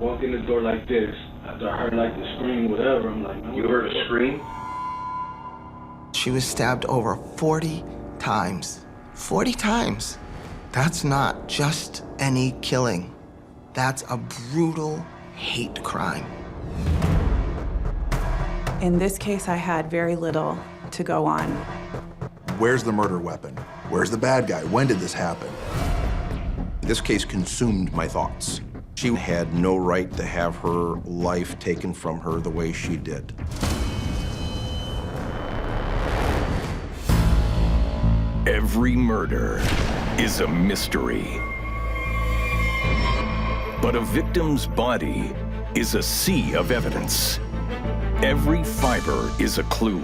walk in the door like this. After I heard like the scream, whatever, I'm like, man, you heard a scream? She was stabbed over 40 times. 40 times. That's not just any killing. That's a brutal hate crime. In this case, I had very little to go on. Where's the murder weapon? Where's the bad guy? When did this happen? This case consumed my thoughts. She had no right to have her life taken from her the way she did. Every murder is a mystery. But a victim's body is a sea of evidence. Every fiber is a clue.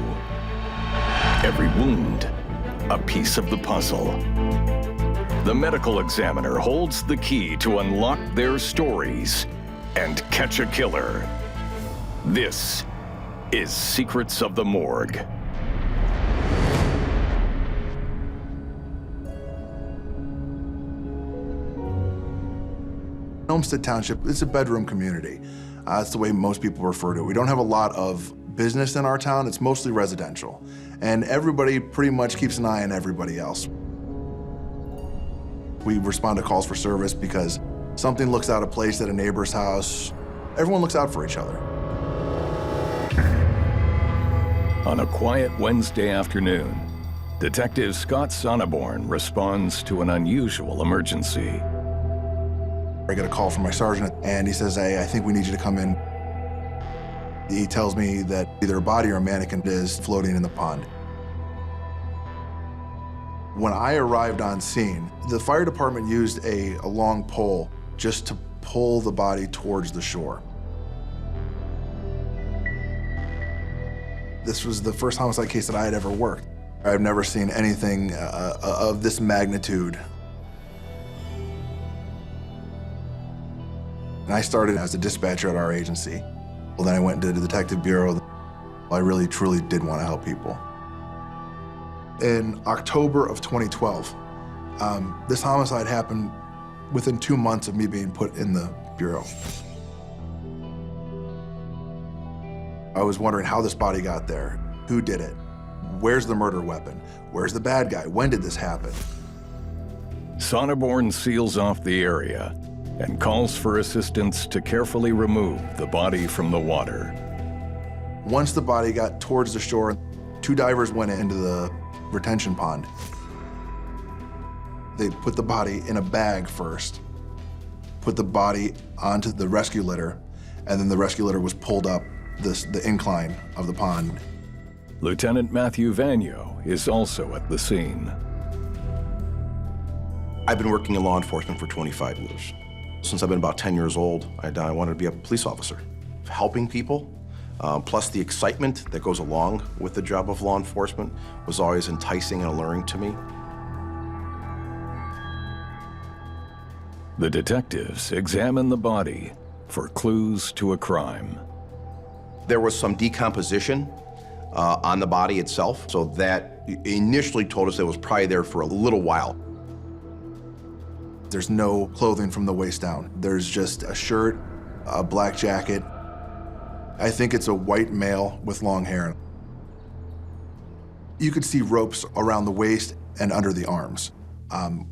Every wound, a piece of the puzzle. The medical examiner holds the key to unlock their stories and catch a killer. This is Secrets of the Morgue. Olmsted Township is a bedroom community. That's the way most people refer to it. We don't have a lot of business in our town. It's mostly residential. And everybody pretty much keeps an eye on everybody else. We respond to calls for service because something looks out of place at a neighbor's house. Everyone looks out for each other. On a quiet Wednesday afternoon, Detective Scott Sonneborn responds to an unusual emergency. I get a call from my sergeant, and he says, hey, I think we need you to come in. He tells me that either a body or a mannequin is floating in the pond. When I arrived on scene, the fire department used a long pole just to pull the body towards the shore. This was the first homicide case that I had ever worked. I've never seen anything of this magnitude. And I started as a dispatcher at our agency. Well, then I went into the detective bureau. I really, truly did want to help people. In October of 2012, this homicide happened within 2 months of me being put in the bureau. I was wondering how this body got there, who did it, where's the murder weapon, where's the bad guy, when did this happen? Sonneborn seals off the area and calls for assistance to carefully remove the body from the water. Once the body got towards the shore, 2 divers went into the retention pond. They put the body in a bag first, put the body onto the rescue litter, and then the rescue litter was pulled up the incline of the pond. Lieutenant Matthew Vanyo is also at the scene. I've been working in law enforcement for 25 years. Since I've been about 10 years old, I wanted to be a police officer. Helping people, plus the excitement that goes along with the job of law enforcement was always enticing and alluring to me. The detectives examine the body for clues to a crime. There was some decomposition on the body itself, so that initially told us it was probably there for a little while. There's no clothing from the waist down. There's just a shirt, a black jacket. I think it's a white male with long hair. You could see ropes around the waist and under the arms.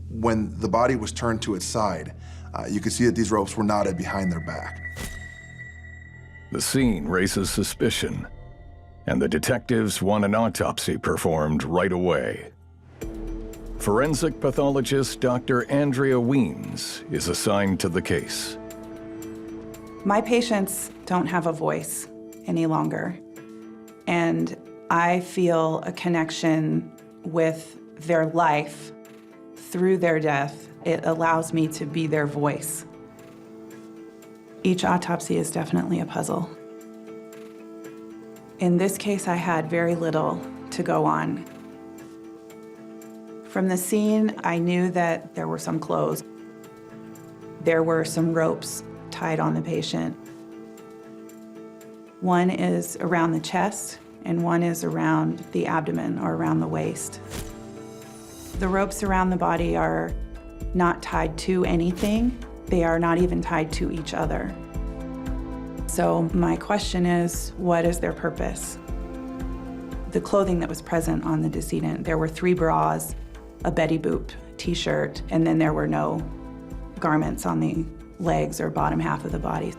When the body was turned to its side, you could see that these ropes were knotted behind their back. The scene raises suspicion, and the detectives want an autopsy performed right away. Forensic pathologist Dr. Andrea Weems is assigned to the case. My patients don't have a voice any longer, and I feel a connection with their life through their death. It allows me to be their voice. Each autopsy is definitely a puzzle. In this case, I had very little to go on. From the scene, I knew that there were some clothes. There were some ropes tied on the patient. One is around the chest, and one is around the abdomen or around the waist. The ropes around the body are not tied to anything. They are not even tied to each other. So my question is, what is their purpose? The clothing that was present on the decedent, there were 3 bras, a Betty Boop t-shirt, and then there were no garments on the legs or bottom half of the body.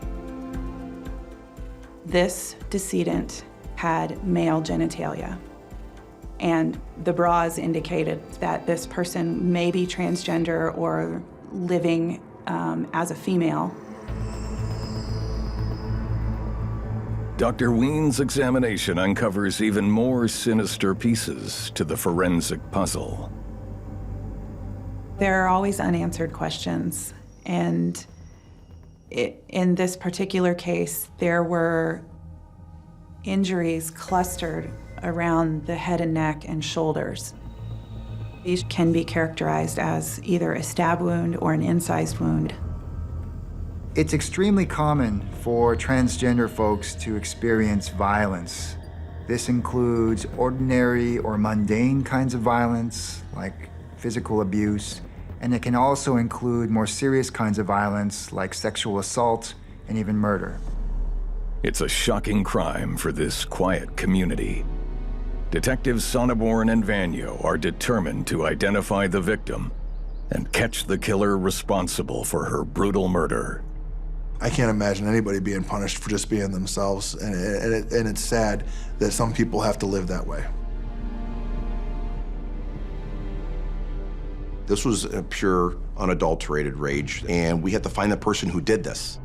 This decedent had male genitalia, and the bras indicated that this person may be transgender or living as a female. Dr. Wien's examination uncovers even more sinister pieces to the forensic puzzle. There are always unanswered questions, and in this particular case, there were injuries clustered around the head and neck and shoulders. These can be characterized as either a stab wound or an incised wound. It's extremely common for transgender folks to experience violence. This includes ordinary or mundane kinds of violence, like physical abuse, and it can also include more serious kinds of violence, like sexual assault and even murder. It's a shocking crime for this quiet community. Detectives Sonneborn and Vanyo are determined to identify the victim and catch the killer responsible for her brutal murder. I can't imagine anybody being punished for just being themselves, and it's sad that some people have to live that way. This was a pure, unadulterated rage, and we had to find the person who did this.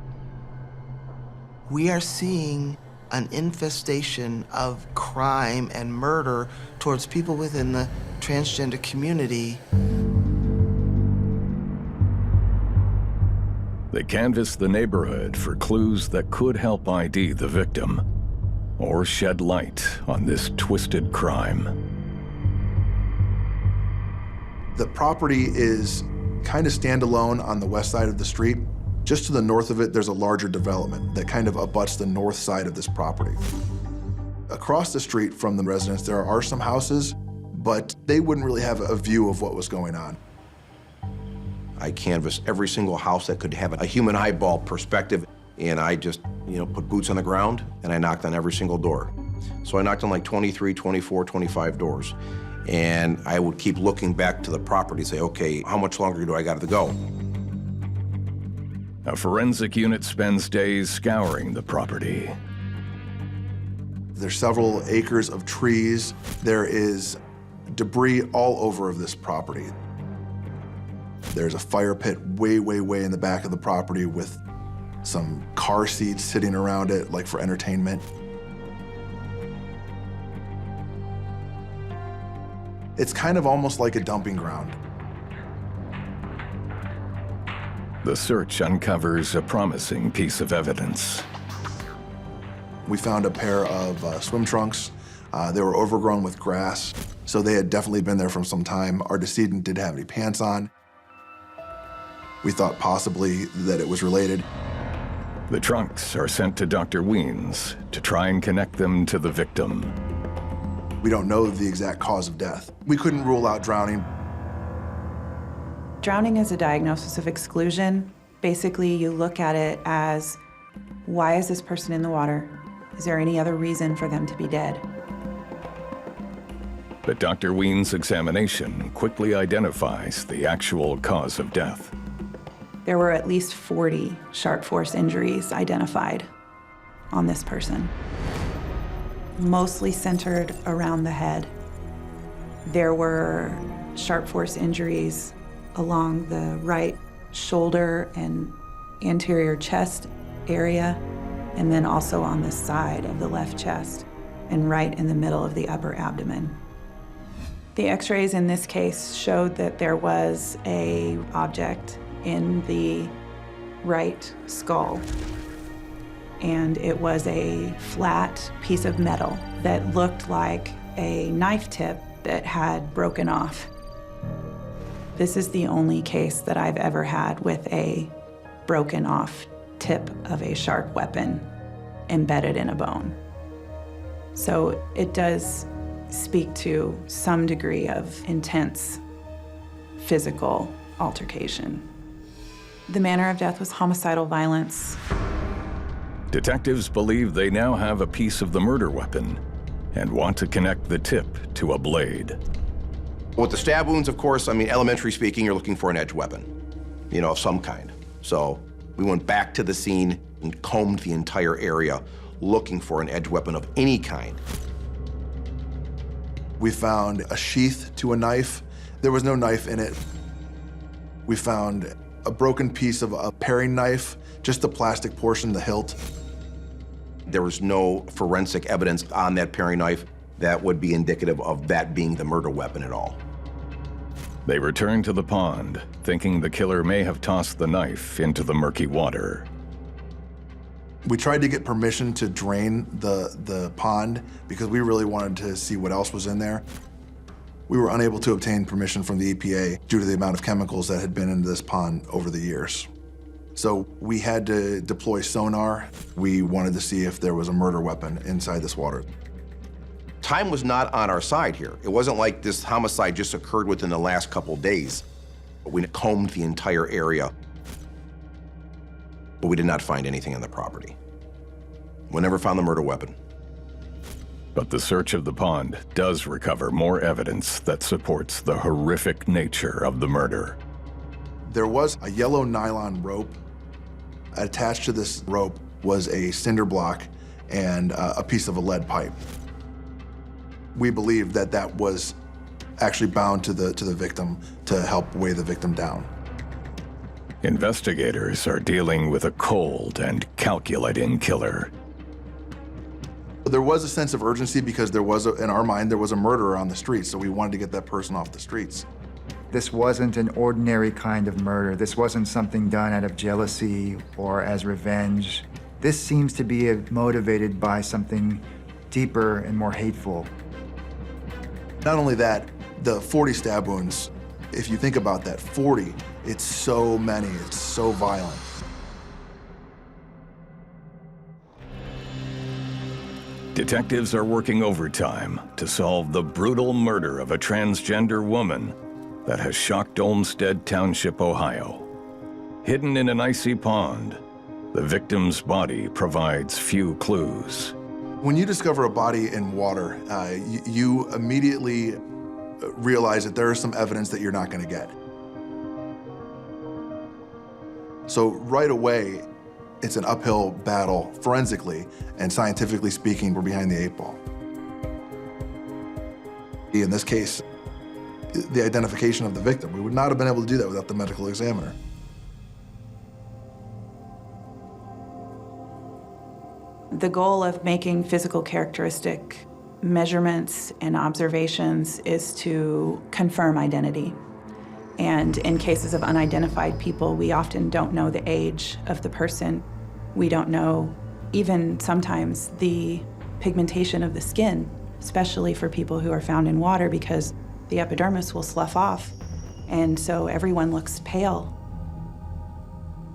We are seeing an infestation of crime and murder towards people within the transgender community. They canvass the neighborhood for clues that could help ID the victim or shed light on this twisted crime. The property is kind of standalone on the west side of the street. Just to the north of it, there's a larger development that kind of abuts the north side of this property. Across the street from the residence, there are some houses, but they wouldn't really have a view of what was going on. I canvassed every single house that could have a human eyeball perspective, and I just, put boots on the ground, and I knocked on every single door. So I knocked on like 23, 24, 25 doors. And I would keep looking back to the property, say, okay, how much longer do I got to go? A forensic unit spends days scouring the property. There's several acres of trees. There is debris all over of this property. There's a fire pit way, way, way in the back of the property with some car seats sitting around it, like for entertainment. It's kind of almost like a dumping ground. The search uncovers a promising piece of evidence. We found a pair of swim trunks. They were overgrown with grass, so they had definitely been there for some time. Our decedent didn't have any pants on. We thought possibly that it was related. The trunks are sent to Dr. Wien's to try and connect them to the victim. We don't know the exact cause of death. We couldn't rule out drowning. Drowning is a diagnosis of exclusion. Basically, you look at it as, why is this person in the water? Is there any other reason for them to be dead? But Dr. Wien's examination quickly identifies the actual cause of death. There were at least 40 sharp force injuries identified on this person, mostly centered around the head. There were sharp force injuries along the right shoulder and anterior chest area, and then also on the side of the left chest and right in the middle of the upper abdomen. The x-rays in this case showed that there was an object in the right skull, and it was a flat piece of metal that looked like a knife tip that had broken off. This is the only case that I've ever had with a broken off tip of a sharp weapon embedded in a bone. So it does speak to some degree of intense physical altercation. The manner of death was homicidal violence. Detectives believe they now have a piece of the murder weapon and want to connect the tip to a blade. With the stab wounds, of course, I mean, elementary speaking, you're looking for an edge weapon, you know, of some kind. So we went back to the scene and combed the entire area looking for an edge weapon of any kind. We found a sheath to a knife. There was no knife in it. We found a broken piece of a paring knife, just the plastic portion, the hilt. There was no forensic evidence on that paring knife that would be indicative of that being the murder weapon at all. They return to the pond, thinking the killer may have tossed the knife into the murky water. We tried to get permission to drain the pond because we really wanted to see what else was in there. We were unable to obtain permission from the EPA due to the amount of chemicals that had been in this pond over the years. So we had to deploy sonar. We wanted to see if there was a murder weapon inside this water. Time was not on our side here. It wasn't like this homicide just occurred within the last couple days. We combed the entire area, but we did not find anything on the property. We never found the murder weapon. But the search of the pond does recover more evidence that supports the horrific nature of the murder. There was a yellow nylon rope. Attached to this rope was a cinder block and a piece of a lead pipe. We believe that that was actually bound to the victim to help weigh the victim down. Investigators are dealing with a cold and calculating killer. There was a sense of urgency because there was, in our mind, there was a murderer on the streets, so we wanted to get that person off the streets. This wasn't an ordinary kind of murder. This wasn't something done out of jealousy or as revenge. This seems to be motivated by something deeper and more hateful. Not only that, the 40 stab wounds, if you think about that, 40, it's so many, it's so violent. Detectives are working overtime to solve the brutal murder of a transgender woman that has shocked Olmsted Township, Ohio. Hidden in an icy pond, the victim's body provides few clues. When you discover a body in water, you immediately realize that there is some evidence that you're not going to get. So right away, it's an uphill battle forensically, and scientifically speaking, we're behind the 8 ball. In this case, the identification of the victim, we would not have been able to do that without the medical examiner. The goal of making physical characteristic measurements and observations is to confirm identity. And in cases of unidentified people, we often don't know the age of the person. We don't know even sometimes the pigmentation of the skin, especially for people who are found in water, because the epidermis will slough off, and so everyone looks pale.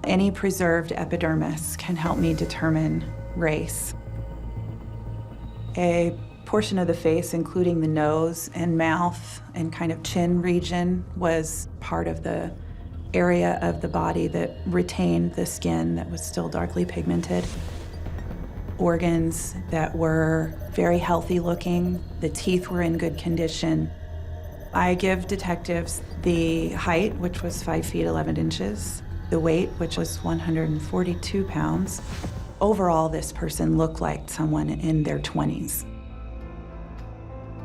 Any preserved epidermis can help me determine race. A portion of the face, including the nose and mouth and kind of chin region, was part of the area of the body that retained the skin that was still darkly pigmented. Organs that were very healthy looking, the teeth were in good condition. I give detectives the height, which was 5 feet 11 inches, the weight, which was 142 pounds. Overall, this person looked like someone in their 20s.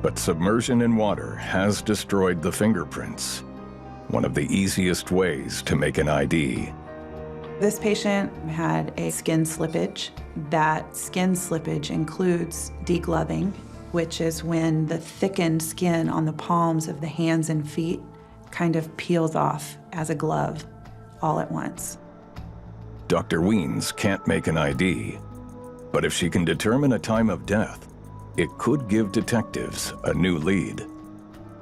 But submersion in water has destroyed the fingerprints, one of the easiest ways to make an ID. This patient had a skin slippage. That skin slippage includes degloving, which is when the thickened skin on the palms of the hands and feet kind of peels off as a glove all at once. Dr. Wiens can't make an ID, but if she can determine a time of death, it could give detectives a new lead.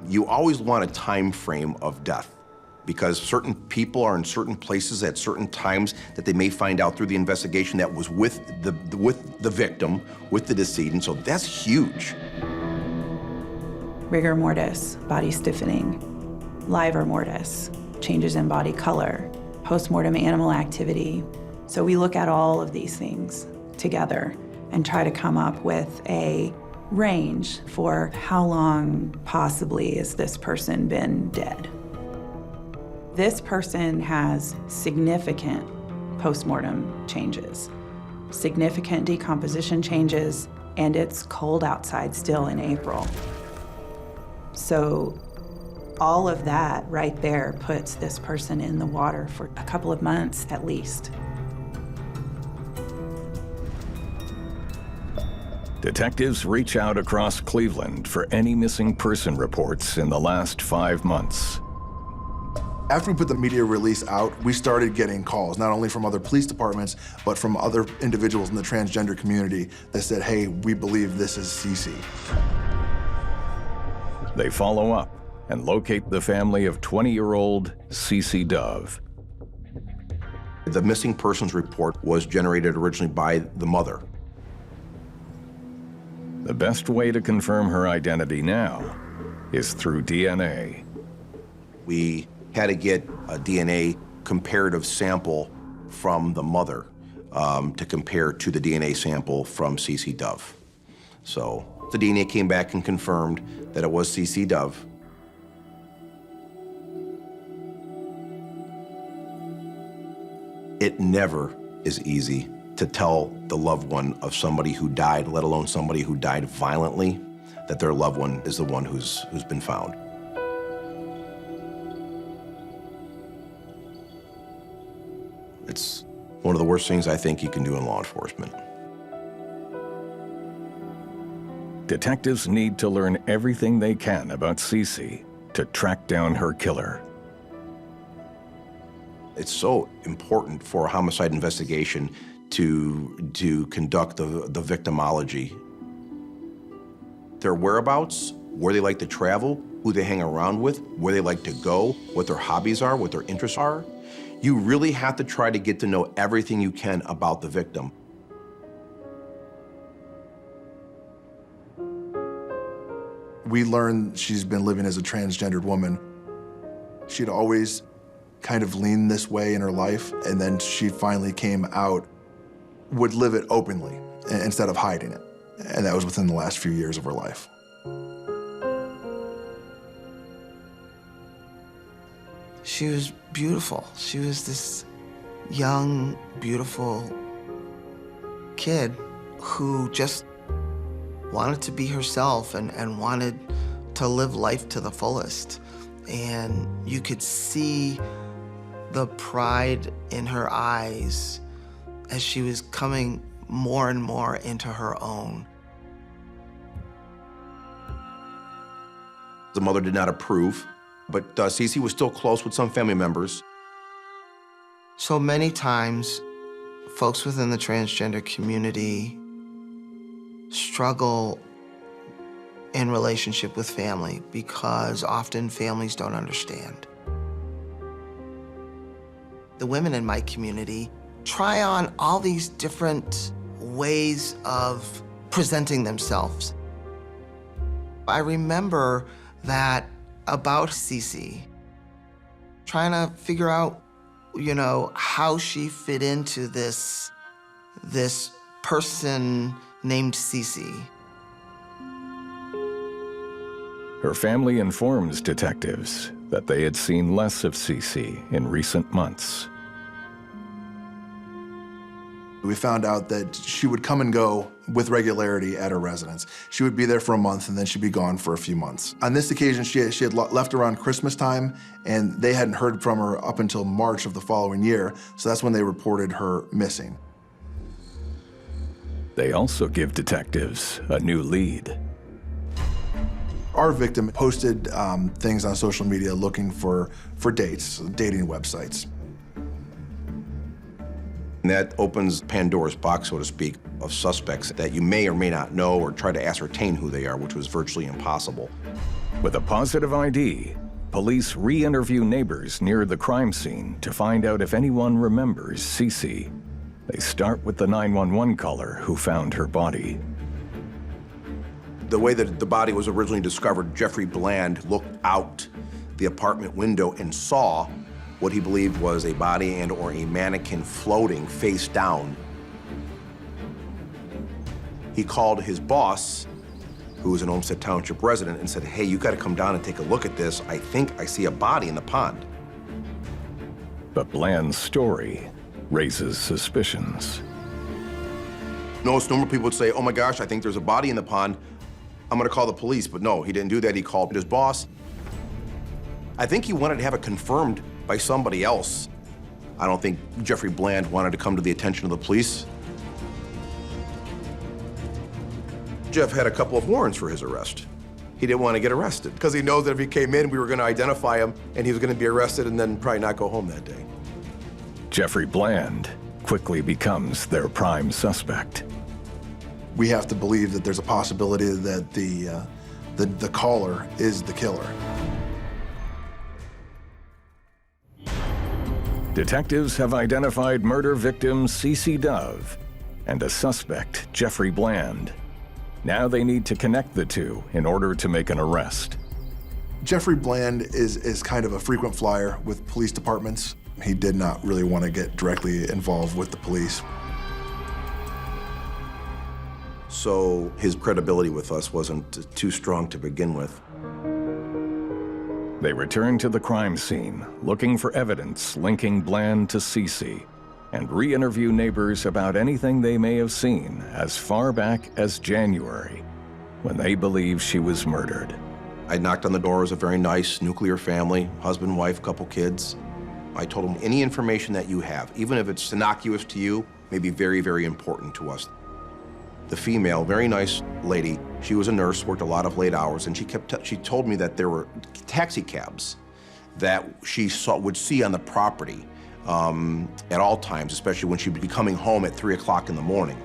You always want a time frame of death because certain people are in certain places at certain times that they may find out through the investigation that was with the victim, with the decedent, so that's huge. Rigor mortis, body stiffening, livor mortis, changes in body color, postmortem animal activity. So we look at all of these things together and try to come up with a range for how long possibly has this person been dead. This person has significant postmortem changes, significant decomposition changes, and it's cold outside still in April. So all of that right there puts this person in the water for a couple of months at least. Detectives reach out across Cleveland for any missing person reports in the last 5 months. After we put the media release out, we started getting calls, not only from other police departments, but from other individuals in the transgender community that said, hey, we believe this is CeCe. They follow up and locate the family of 20-year-old CeCe Dove. The missing persons report was generated originally by the mother. The best way to confirm her identity now is through DNA. We had to get a DNA comparative sample from the mother to compare to the DNA sample from CeCe Dove. So the DNA came back and confirmed that it was CeCe Dove. It never is easy to tell the loved one of somebody who died, let alone somebody who died violently, that their loved one is the one who's been found. It's one of the worst things I think you can do in law enforcement. Detectives need to learn everything they can about CeCe to track down her killer. It's so important for a homicide investigation to conduct the victimology. Their whereabouts, where they like to travel, who they hang around with, where they like to go, what their hobbies are, what their interests are. You really have to try to get to know everything you can about the victim. We learned she's been living as a transgendered woman. She'd always kind of leaned this way in her life, and then she finally came out, would live it openly instead of hiding it. And that was within the last few years of her life. She was beautiful. She was this young, beautiful kid who just wanted to be herself and wanted to live life to the fullest. And you could see the pride in her eyes as she was coming more and more into her own. The mother did not approve, but CeCe was still close with some family members. So many times, folks within the transgender community struggle in relationship with family because often families don't understand. The women in my community try on all these different ways of presenting themselves. I remember that about CeCe, trying to figure out, how she fit into this person named CeCe. Her family informs detectives that they had seen less of CeCe in recent months. We found out that she would come and go with regularity at her residence. She would be there for a month and then she'd be gone for a few months. On this occasion, she had left around Christmas time, and they hadn't heard from her up until March of the following year, so that's when they reported her missing. They also give detectives a new lead. Our victim posted things on social media looking for dates, dating websites. And that opens Pandora's box, so to speak, of suspects that you may or may not know or try to ascertain who they are, which was virtually impossible. With a positive ID, police re-interview neighbors near the crime scene to find out if anyone remembers CeCe. They start with the 911 caller who found her body. The way that the body was originally discovered, Jeffrey Bland looked out the apartment window and saw what he believed was a body and or a mannequin floating face down. He called his boss, who was an Olmsted Township resident, and said, hey, you gotta come down and take a look at this. I think I see a body in the pond. But Bland's story raises suspicions. Most normal people would say, oh my gosh, I think there's a body in the pond. I'm gonna call the police, but no, he didn't do that. He called his boss. I think he wanted to have it confirmed by somebody else. I don't think Jeffrey Bland wanted to come to the attention of the police. Jeff had a couple of warrants for his arrest. He didn't want to get arrested because he knows that if he came in, we were going to identify him and he was going to be arrested and then probably not go home that day. Jeffrey Bland quickly becomes their prime suspect. We have to believe that there's a possibility that the caller is the killer. Detectives have identified murder victim CeCe Dove and a suspect, Jeffrey Bland. Now they need to connect the two in order to make an arrest. Jeffrey Bland is kind of a frequent flyer with police departments. He did not really want to get directly involved with the police. So his credibility with us wasn't too strong to begin with. They return to the crime scene, looking for evidence linking Bland to CeCe, and re-interview neighbors about anything they may have seen as far back as January, when they believe she was murdered. I knocked on the door. It was a very nice nuclear family, husband, wife, couple kids. I told them, any information that you have, even if it's innocuous to you, may be very, very important to us. The female, very nice lady, she was a nurse, worked a lot of late hours, and she told me that there were taxi cabs that she would see on the property at all times, especially when she would be coming home at 3 o'clock in the morning.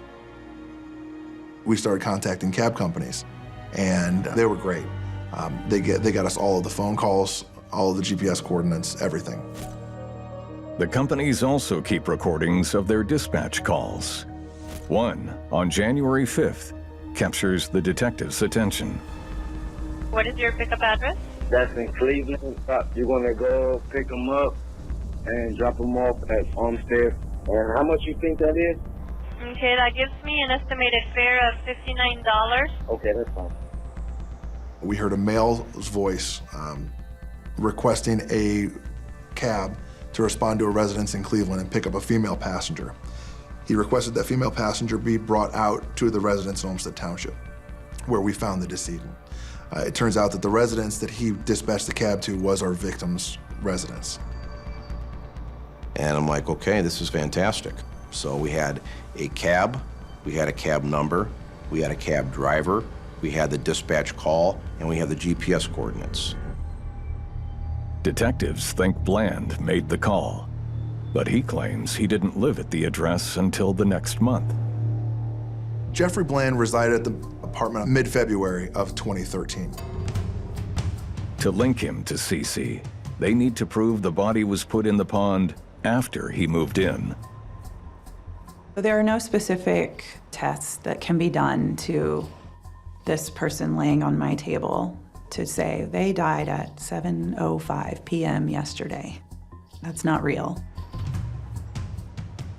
We started contacting cab companies, and they were great. They got us all of the phone calls, all of the GPS coordinates, everything. The companies also keep recordings of their dispatch calls. One, on January 5th, captures the detective's attention. What is your pickup address? That's in Cleveland. You're going to go pick them up and drop them off at Olmsted. And how much you think that is? Okay, that gives me an estimated fare of $59. Okay, that's fine. We heard a male's voice requesting a cab to respond to a residence in Cleveland and pick up a female passenger. He requested that female passenger be brought out to the residence in Olmsted Township, where we found the decedent. It turns out that the residence that he dispatched the cab to was our victim's residence. And I'm like, okay, this is fantastic. So we had a cab, we had a cab number, we had a cab driver, we had the dispatch call, and we had the GPS coordinates. Detectives think Bland made the call, but he claims he didn't live at the address until the next month. Jeffrey Bland resided at the apartment mid-February of 2013. To link him to CeCe, they need to prove the body was put in the pond after he moved in. There are no specific tests that can be done to this person laying on my table to say they died at 7:05 p.m. yesterday. That's not real.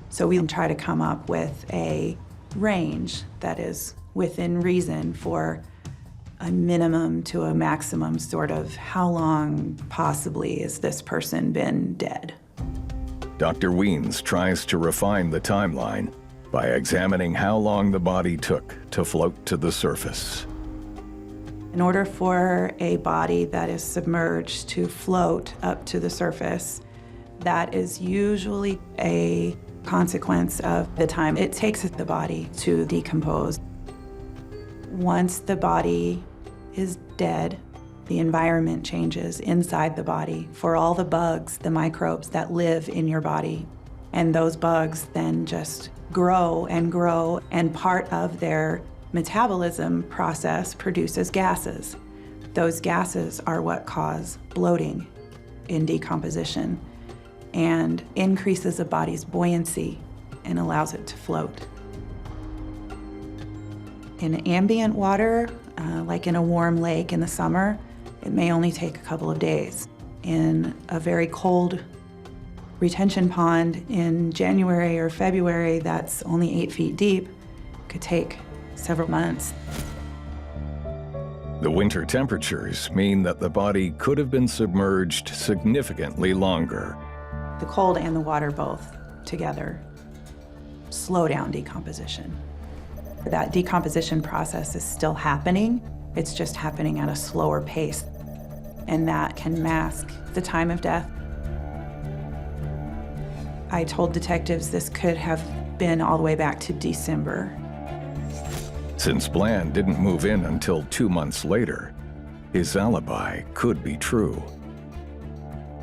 So we try to come up with a range that is within reason for a minimum to a maximum sort of how long possibly has this person been dead. Dr. Wiens tries to refine the timeline by examining how long the body took to float to the surface. In order for a body that is submerged to float up to the surface, that is usually a consequence of the time it takes the body to decompose. Once the body is dead, the environment changes inside the body for all the bugs, the microbes that live in your body. And those bugs then just grow, and part of their metabolism process produces gases. Those gases are what cause bloating in decomposition and increases a body's buoyancy and allows it to float. In ambient water, like in a warm lake in the summer, it may only take a couple of days. In a very cold retention pond in January or February that's only 8 feet deep, could take several months. The winter temperatures mean that the body could have been submerged significantly longer. The cold and the water both together slow down decomposition. That decomposition process is still happening. It's just happening at a slower pace. And that can mask the time of death. I told detectives this could have been all the way back to December. Since Bland didn't move in until 2 months later, his alibi could be true.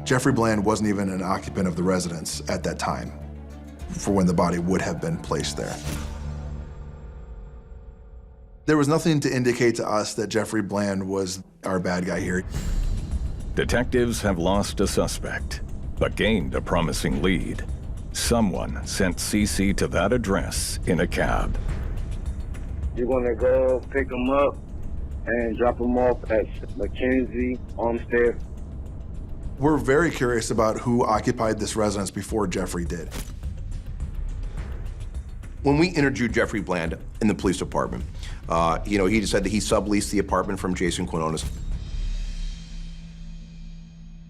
Jeffrey Bland wasn't even an occupant of the residence at that time for when the body would have been placed there. There was nothing to indicate to us that Jeffrey Bland was our bad guy here. Detectives have lost a suspect, but gained a promising lead. Someone sent CeCe to that address in a cab. You're gonna go pick him up and drop him off at Mackenzie Olmsted. We're very curious about who occupied this residence before Jeffrey did. When we interviewed Jeffrey Bland in the police department, he said that he subleased the apartment from Jason Quinones.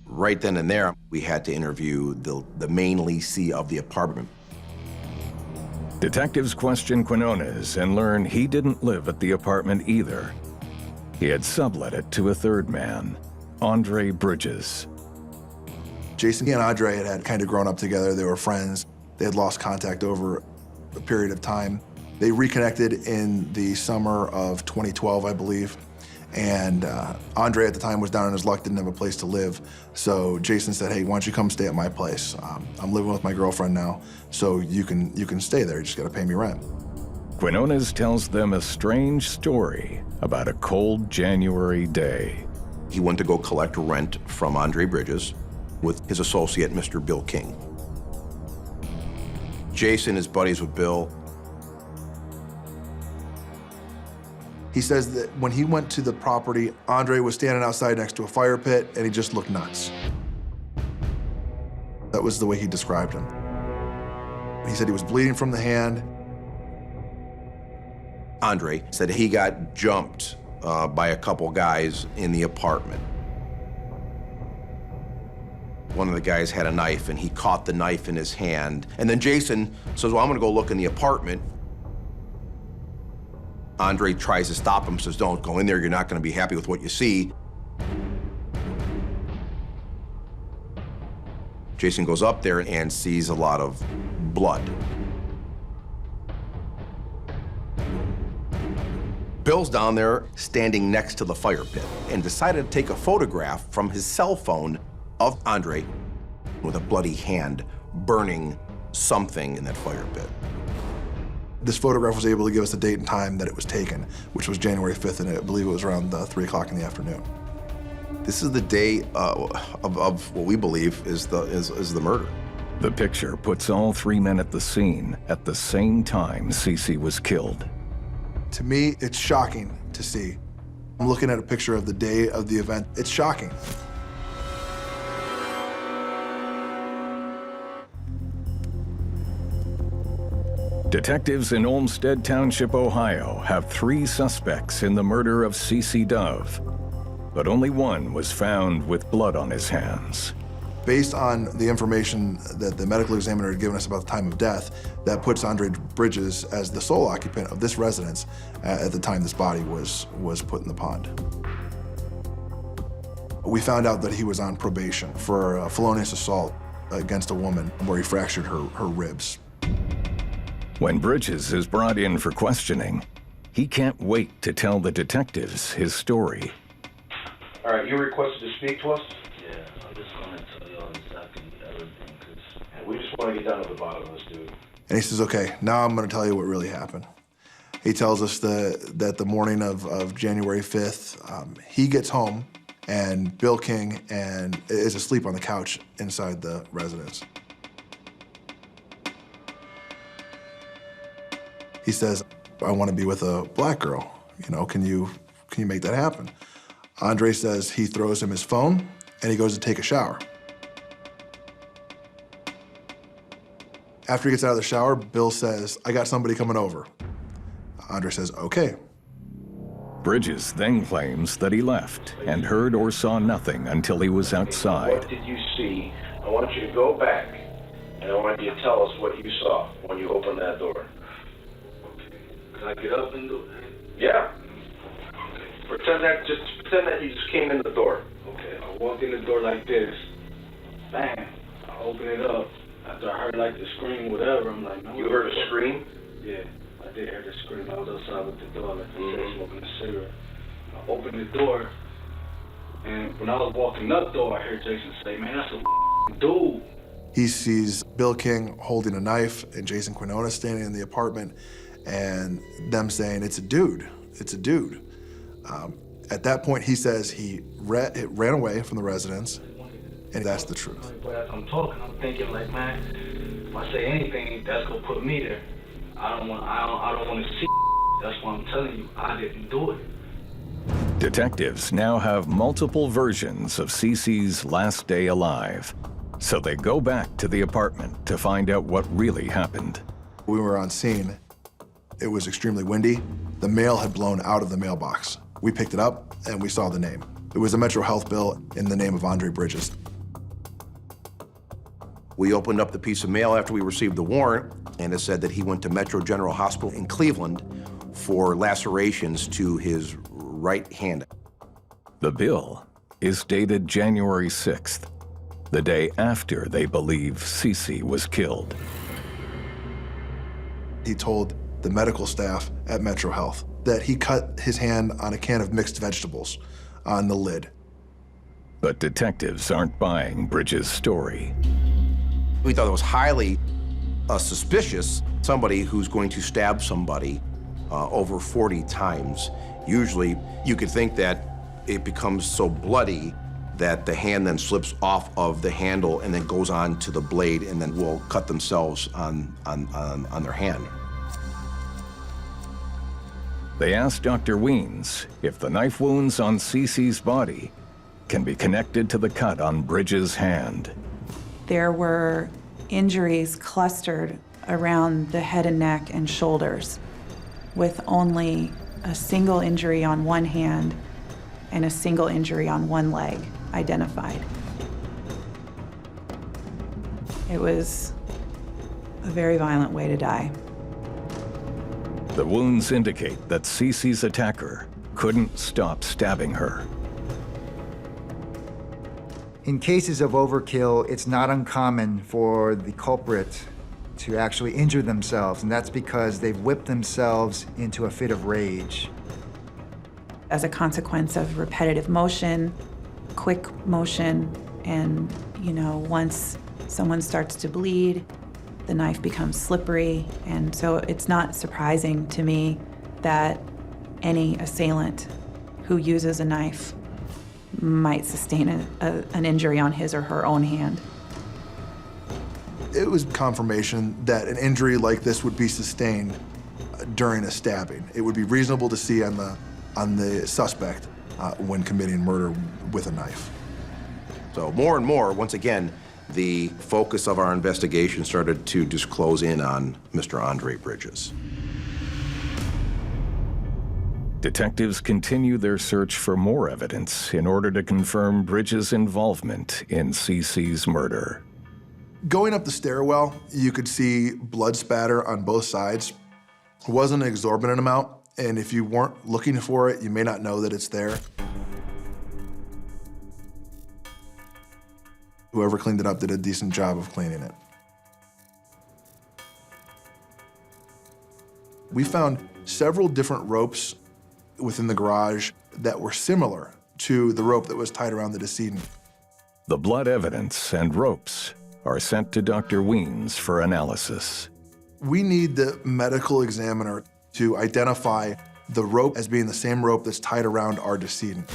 Right then and there, we had to interview the main leasee of the apartment. Detectives question Quinones and learn he didn't live at the apartment either. He had sublet it to a third man, Andre Bridges. Jason and Andre had kind of grown up together. They were friends. They had lost contact over a period of time. They reconnected in the summer of 2012, I believe. And Andre at the time was down on his luck, didn't have a place to live. So Jason said, hey, why don't you come stay at my place? I'm living with my girlfriend now, so you can stay there. You just gotta pay me rent. Quinones tells them a strange story about a cold January day. He went to go collect rent from Andre Bridges with his associate, Mr. Bill King. Jason is buddies with Bill. He says that when he went to the property, Andre was standing outside next to a fire pit and he just looked nuts. That was the way he described him. He said he was bleeding from the hand. Andre said he got jumped by a couple guys in the apartment. One of the guys had a knife and he caught the knife in his hand. And then Jason says, well, I'm gonna go look in the apartment. Andre tries to stop him, says, don't go in there, you're not gonna be happy with what you see. Jason goes up there and sees a lot of blood. Bill's down there standing next to the fire pit and decided to take a photograph from his cell phone of Andre with a bloody hand burning something in that fire pit. This photograph was able to give us the date and time that it was taken, which was January 5th, and I believe it was around 3 o'clock in the afternoon. This is the day of what we believe is the murder. The picture puts all 3 men at the scene at the same time CeCe was killed. To me, it's shocking to see. I'm looking at a picture of the day of the event. It's shocking. Detectives in Olmsted Township, Ohio, have 3 suspects in the murder of CeCe Dove, but only one was found with blood on his hands. Based on the information that the medical examiner had given us about the time of death, that puts Andre Bridges as the sole occupant of this residence at the time this body was put in the pond. We found out that he was on probation for felonious assault against a woman where he fractured her ribs. When Bridges is brought in for questioning, he can't wait to tell the detectives his story. All right, you requested to speak to us? Yeah, I'm just going to tell y'all exactly everything, because We just want to get down to the bottom of this, dude. And he says, okay, now I'm going to tell you what really happened. He tells us that the morning of January 5th, he gets home and Bill King is asleep on the couch inside the residence. He says, I want to be with a black girl. You know, can you make that happen? Andre says he throws him his phone and he goes to take a shower. After he gets out of the shower, Bill says, I got somebody coming over. Andre says, okay. Bridges then claims that he left and heard or saw nothing until he was outside. What did you see? I want you to go back, and I want you to tell us what you saw when you opened that door. Can I get up and do it? Yeah. Okay. Pretend that you just came in the door. Okay, I walked in the door like this. Bang. I opened it up. After I heard like the scream, whatever, I'm like, no. You heard a scream? Yeah, I did hear the scream. I was outside with the dog, like I said, smoking a cigarette. I opened the door, and when I was walking up though, I heard Jason say, man, that's a dude. He sees Bill King holding a knife and Jason Quinona standing in the apartment and them saying, it's a dude, it's a dude. At that point, he says he ran away from the residence, and that's the truth. But as I'm talking, I'm thinking like, man, if I say anything, that's gonna put me there. I don't want to see. That's why I'm telling you, I didn't do it. Detectives now have multiple versions of CeCe's last day alive, so they go back to the apartment to find out what really happened. We were on scene. It was extremely windy. The mail had blown out of the mailbox. We picked it up and we saw the name. It was a Metro Health bill in the name of Andre Bridges. We opened up the piece of mail after we received the warrant, and it said that he went to Metro General Hospital in Cleveland for lacerations to his right hand. The bill is dated January 6th, the day after they believe CeCe was killed. He told the medical staff at Metro Health that he cut his hand on a can of mixed vegetables on the lid. But detectives aren't buying Bridges' story. We thought it was highly suspicious, somebody who's going to stab somebody over 40 times. Usually, you could think that it becomes so bloody that the hand then slips off of the handle and then goes on to the blade and then will cut themselves on their hand. They asked Dr. Weens if the knife wounds on CeCe's body can be connected to the cut on Bridges' hand. There were injuries clustered around the head and neck and shoulders, with only a single injury on one hand and a single injury on one leg identified. It was a very violent way to die. The wounds indicate that CeCe's attacker couldn't stop stabbing her. In cases of overkill, it's not uncommon for the culprit to actually injure themselves, and that's because they've whipped themselves into a fit of rage. As a consequence of repetitive motion, quick motion, and, once someone starts to bleed, the knife becomes slippery, and so it's not surprising to me that any assailant who uses a knife might sustain an injury on his or her own hand. It was confirmation that an injury like this would be sustained during a stabbing. It would be reasonable to see on the suspect when committing murder with a knife. So more and more, once again, the focus of our investigation started to disclose in on Mr. Andre Bridges. Detectives continue their search for more evidence in order to confirm Bridges' involvement in CeCe's murder. Going up the stairwell, you could see blood spatter on both sides. It wasn't an exorbitant amount, and if you weren't looking for it, you may not know that it's there. Whoever cleaned it up did a decent job of cleaning it. We found several different ropes within the garage that were similar to the rope that was tied around the decedent. The blood evidence and ropes are sent to Dr. Weens for analysis. We need the medical examiner to identify the rope as being the same rope that's tied around our decedent.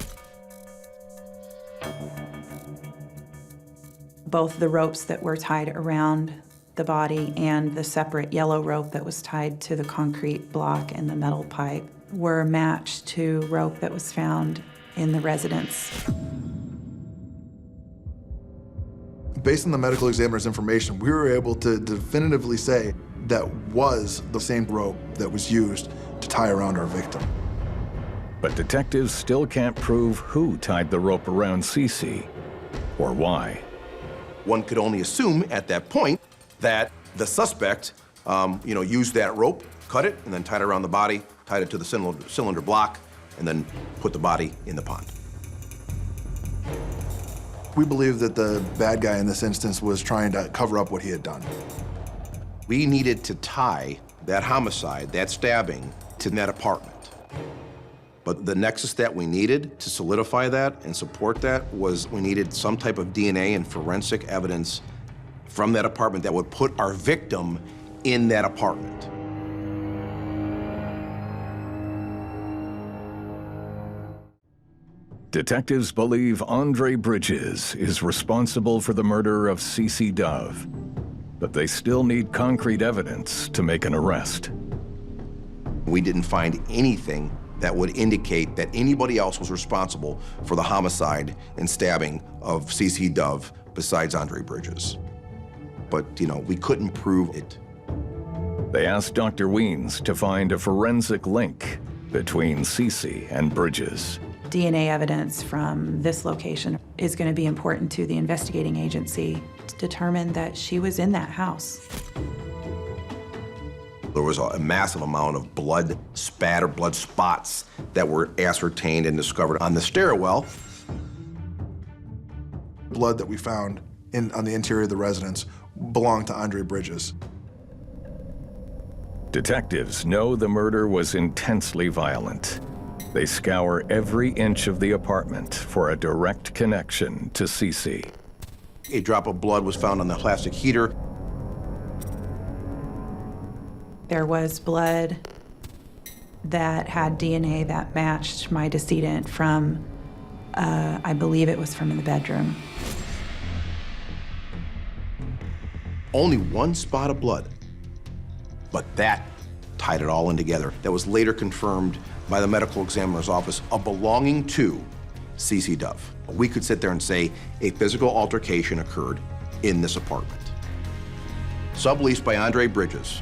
Both the ropes that were tied around the body and the separate yellow rope that was tied to the concrete block and the metal pipe were matched to rope that was found in the residence. Based on the medical examiner's information, we were able to definitively say that was the same rope that was used to tie around our victim. But detectives still can't prove who tied the rope around CeCe or why. One could only assume at that point that the suspect, used that rope, cut it, and then tied it around the body, tied it to the cylinder block, and then put the body in the pond. We believe that the bad guy in this instance was trying to cover up what he had done. We needed to tie that homicide, that stabbing, to that apartment. But the nexus that we needed to solidify that and support that was we needed some type of DNA and forensic evidence from that apartment that would put our victim in that apartment. Detectives believe Andre Bridges is responsible for the murder of CeCe Dove, but they still need concrete evidence to make an arrest. We didn't find anything that would indicate that anybody else was responsible for the homicide and stabbing of CeCe Dove besides Andre Bridges. But, we couldn't prove it. They asked Dr. Weens to find a forensic link between CeCe and Bridges. DNA evidence from this location is going to be important to the investigating agency to determine that she was in that house. There was a massive amount of blood spatter, blood spots that were ascertained and discovered on the stairwell. Blood that we found on the interior of the residence belonged to Andre Bridges. Detectives know the murder was intensely violent. They scour every inch of the apartment for a direct connection to CeCe. A drop of blood was found on the plastic heater. There was blood that had DNA that matched my decedent from, I believe it was from the bedroom. Only one spot of blood, but that tied it all in together. That was later confirmed by the medical examiner's office of belonging to CeCe Dove. We could sit there and say a physical altercation occurred in this apartment. Subleased by Andre Bridges.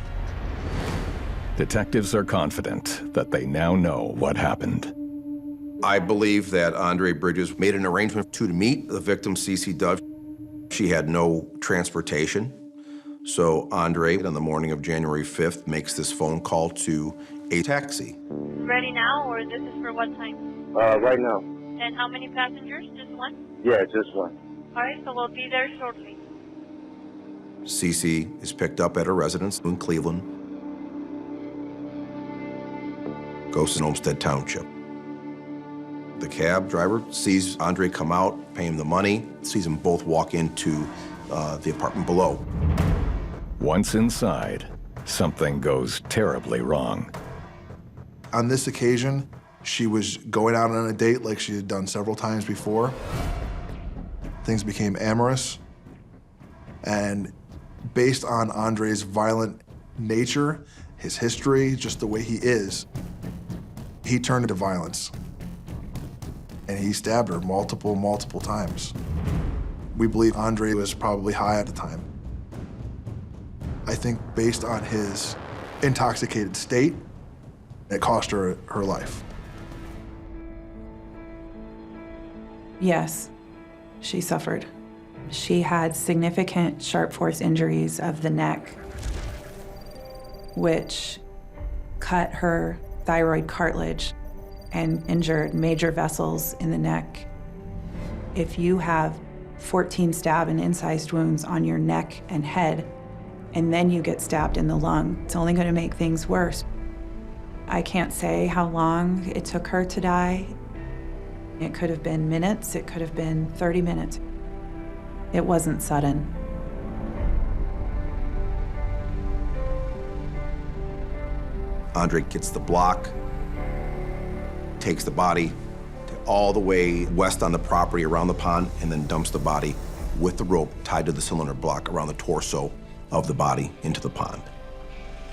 Detectives are confident that they now know what happened. I believe that Andre Bridges made an arrangement to meet the victim, CeCe Dove. She had no transportation. So Andre, on the morning of January 5th, makes this phone call to a taxi. Ready now, or this is for what time? Right now. And how many passengers? Just one? Yeah, just one. All right, so we'll be there shortly. CeCe is picked up at her residence in Cleveland. Goes to Olmsted Township. The cab driver sees Andre come out, pay him the money, sees them both walk into the apartment below. Once inside, something goes terribly wrong. On this occasion, she was going out on a date like she had done several times before. Things became amorous. And based on Andre's violent nature, his history, just the way he is, he turned into violence. And he stabbed her multiple times. We believe Andre was probably high at the time. I think based on his intoxicated state, it cost her her life. Yes, she suffered. She had significant sharp force injuries of the neck, which cut her thyroid cartilage and injured major vessels in the neck. If you have 14 stab and incised wounds on your neck and head, and then you get stabbed in the lung, it's only going to make things worse. I can't say how long it took her to die. It could have been minutes, it could have been 30 minutes. It wasn't sudden. Andre gets the block, takes the body all the way west on the property around the pond, and then dumps the body with the rope tied to the cylinder block around the torso of the body into the pond.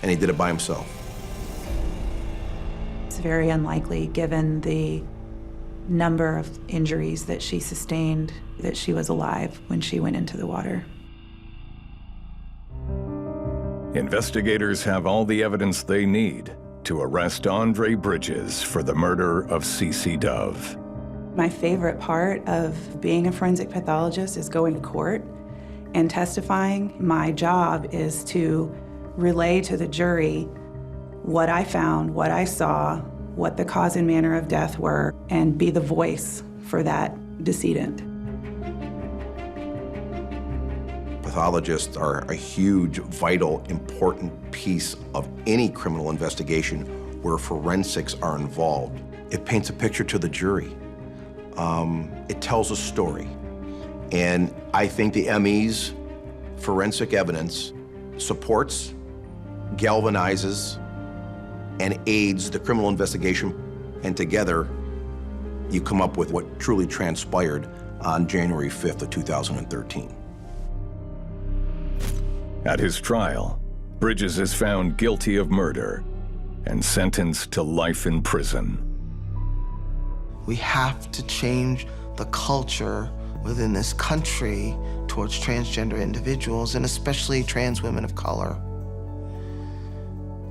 And he did it by himself. It's very unlikely, given the number of injuries that she sustained, that she was alive when she went into the water. investigators have all the evidence they need to arrest Andre Bridges for the murder of CeCe Dove. My favorite part of being a forensic pathologist is going to court and testifying. My job is to relay to the jury what I found, what I saw, what the cause and manner of death were, and be the voice for that decedent. Pathologists are a huge, vital, important piece of any criminal investigation where forensics are involved. It paints a picture to the jury. It tells a story. And I think the ME's forensic evidence supports, galvanizes, and aids the criminal investigation. And together, you come up with what truly transpired on January 5th of 2013. At his trial, Bridges is found guilty of murder and sentenced to life in prison. We have to change the culture within this country towards transgender individuals, and especially trans women of color.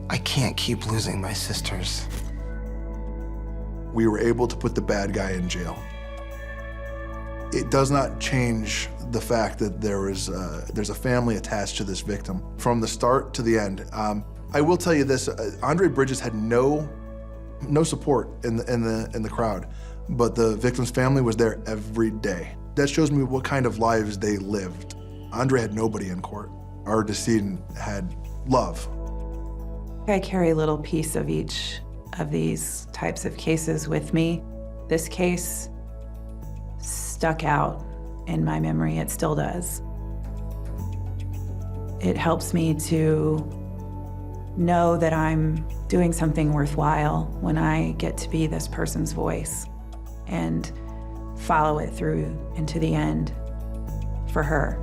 I can't keep losing my sisters. We were able to put the bad guy in jail. It does not change the fact that there's a family attached to this victim from the start to the end. I will tell you this: Andre Bridges had no support in the crowd, but the victim's family was there every day. That shows me what kind of lives they lived. Andre had nobody in court. Our decedent had love. I carry a little piece of each of these types of cases with me. This case stuck out in my memory. It still does. It helps me to know that I'm doing something worthwhile when I get to be this person's voice and follow it through into the end for her.